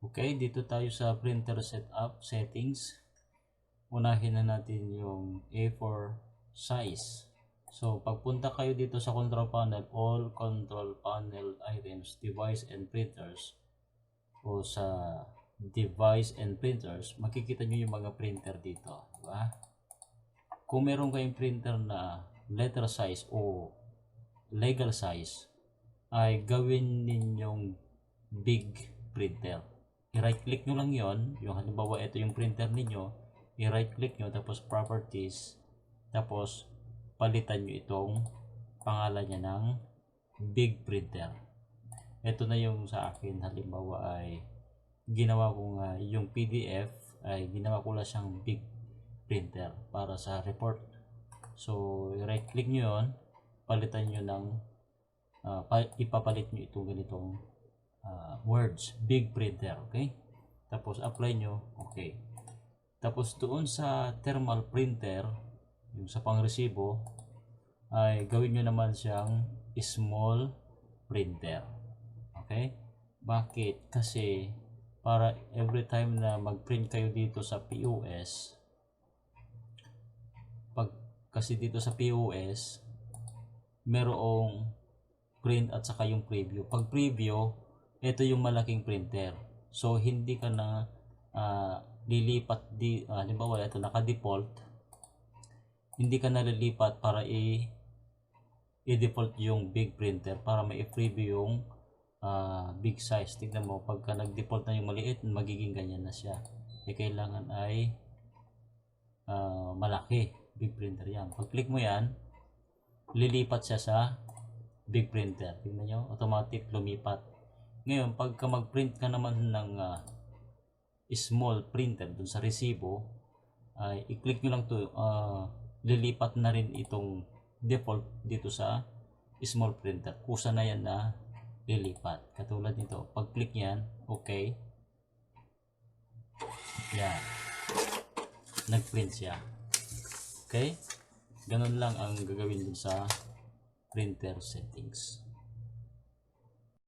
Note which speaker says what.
Speaker 1: Okay, dito tayo sa printer setup settings. Unahin na natin yung A4 size. So, pagpunta kayo dito sa control panel, all control panel items, device and printers, o sa device and printers, makikita nyo yung mga printer dito. Diba? Kung meron kayong printer na letter size o legal size, ay gawin ninyong big printer. I-right click nyo lang yon. Yung halimbawa ito yung printer ninyo, i-right click nyo, tapos properties, tapos palitan nyo itong pangalan niya ng big printer. Ito na yung sa akin, halimbawa ay ginawa ko nga yung PDF ay ginawa ko lang siyang big printer para sa report. So i-right click nyo yon, palitan nyo ng ipapalit nyo itong ganitong words, big printer. Okay, tapos apply nyo. Okay, tapos doon sa thermal printer, yung sa pangresibo, ay gawin nyo naman siyang small printer. Okay, bakit? Kasi para every time na mag-print kayo dito sa POS, kasi dito sa POS merong print at saka yung preview. Pag preview, ito yung malaking printer. So hindi ka na lilipat halimbawa ito naka-default, hindi ka na lilipat para i-default yung big printer para ma-preview yung big size. Tignan mo, pagka nag-default na yung maliit, magiging ganyan na siya. Kailangan ay malaki, big printer yan. Pag click mo yan, lilipat siya sa big printer. Tingnan nyo, automatic lumipat. Ngayon, pagka mag-print ka naman ng small printer dun sa resibo, ay i-click nyo lang to, lilipat na rin itong default dito sa small printer. Kusa na yan na lilipat. Katulad nito, pag-click yan, okay. Yan. Nag-print siya. Okay? Ganun lang ang gagawin dun sa printer settings.